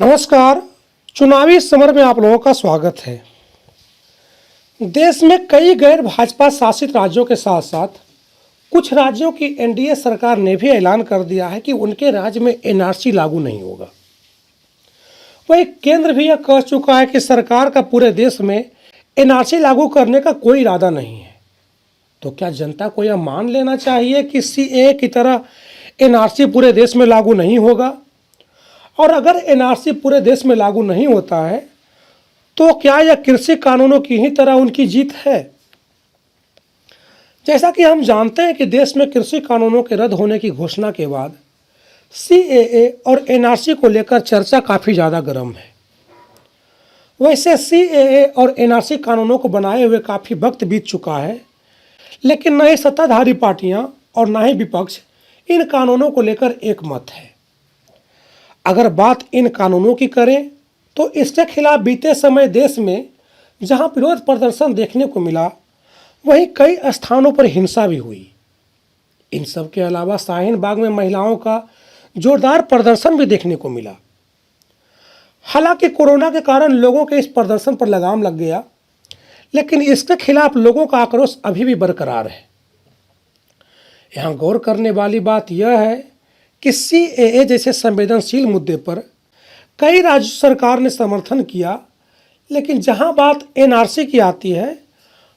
नमस्कार। चुनावी समर में आप लोगों का स्वागत है। देश में कई गैर भाजपा शासित राज्यों के साथ साथ कुछ राज्यों की एनडीए सरकार ने भी ऐलान कर दिया है कि उनके राज्य में एनआरसी लागू नहीं होगा। वही केंद्र भी यह कह चुका है कि सरकार का पूरे देश में एनआरसी लागू करने का कोई इरादा नहीं है। तो क्या जनता को यह मान लेना चाहिए कि सीएए की तरह एनआरसी पूरे देश में लागू नहीं होगा? और अगर एनआरसी पूरे देश में लागू नहीं होता है तो क्या यह कृषि कानूनों की ही तरह उनकी जीत है? जैसा कि हम जानते हैं कि देश में कृषि कानूनों के रद्द होने की घोषणा के बाद सीएए और एनआरसी को लेकर चर्चा काफ़ी ज़्यादा गर्म है। वैसे सीएए और एनआरसी कानूनों को बनाए हुए काफ़ी वक्त बीत चुका है, लेकिन न ही सत्ताधारी पार्टियां और न ही विपक्ष इन कानूनों को लेकर एक मत है। अगर बात इन कानूनों की करें तो इसके खिलाफ बीते समय देश में जहां विरोध प्रदर्शन देखने को मिला, वहीं कई स्थानों पर हिंसा भी हुई। इन सब के अलावा शाहीन बाग में महिलाओं का जोरदार प्रदर्शन भी देखने को मिला। हालांकि कोरोना के कारण लोगों के इस प्रदर्शन पर लगाम लग गया, लेकिन इसके खिलाफ लोगों का आक्रोश अभी भी बरकरार है। यहाँ गौर करने वाली बात यह है कि सीएए जैसे संवेदनशील मुद्दे पर कई राज्य सरकार ने समर्थन किया, लेकिन जहां बात एनआरसी की आती है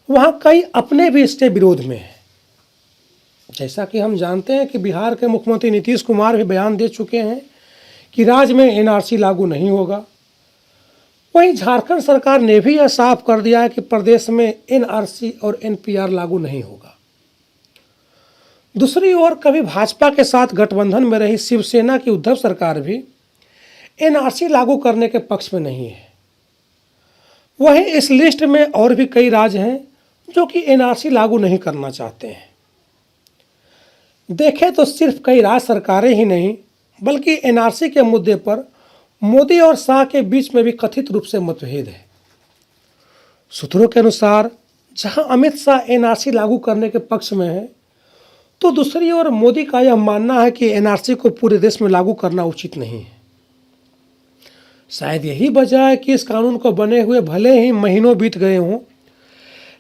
वहां कई अपने भी इसके विरोध में हैं। जैसा कि हम जानते हैं कि बिहार के मुख्यमंत्री नीतीश कुमार भी बयान दे चुके हैं कि राज्य में एनआरसी लागू नहीं होगा। वहीं झारखंड सरकार ने भी यह साफ कर दिया है कि प्रदेश में एनआरसी और एनपीआर लागू नहीं होगा। दूसरी ओर कभी भाजपा के साथ गठबंधन में रही शिवसेना की उद्धव सरकार भी एनआरसी लागू करने के पक्ष में नहीं है। वहीं इस लिस्ट में और भी कई राज्य हैं जो कि एनआरसी लागू नहीं करना चाहते हैं। देखें तो सिर्फ कई राज्य सरकारें ही नहीं, बल्कि एनआरसी के मुद्दे पर मोदी और शाह के बीच में भी कथित रूप से मतभेद है। सूत्रों के अनुसार जहां अमित शाह एनआरसी लागू करने के पक्ष में है, तो दूसरी ओर मोदी का यह मानना है कि एनआरसी को पूरे देश में लागू करना उचित नहीं है। शायद यही वजह है कि इस कानून को बने हुए भले ही महीनों बीत गए हों,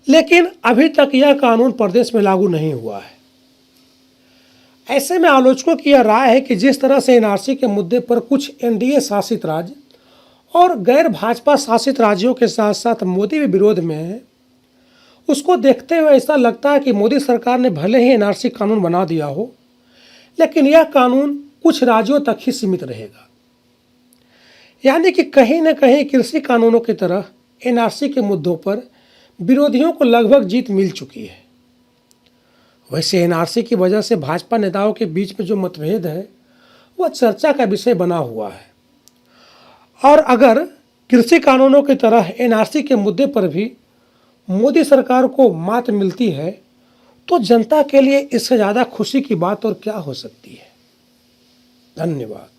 लेकिन अभी तक यह कानून प्रदेश में लागू नहीं हुआ है। ऐसे में आलोचकों की यह राय है कि जिस तरह से एनआरसी के मुद्दे पर कुछ एनडीए शासित राज्य और गैर भाजपा शासित राज्यों के साथ साथ मोदी भी विरोध में है, उसको देखते हुए ऐसा लगता है कि मोदी सरकार ने भले ही एनआरसी कानून बना दिया हो, लेकिन यह कानून कुछ राज्यों तक ही सीमित रहेगा। यानी कि कहीं न कहीं कृषि कानूनों की तरह एनआरसी के मुद्दों पर विरोधियों को लगभग जीत मिल चुकी है। वैसे एनआरसी की वजह से भाजपा नेताओं के बीच में जो मतभेद है वह चर्चा का विषय बना हुआ है। और अगर कृषि कानूनों की तरह एनआरसी के मुद्दे पर भी मोदी सरकार को मात मिलती है, तो जनता के लिए इससे ज़्यादा खुशी की बात और क्या हो सकती है। धन्यवाद।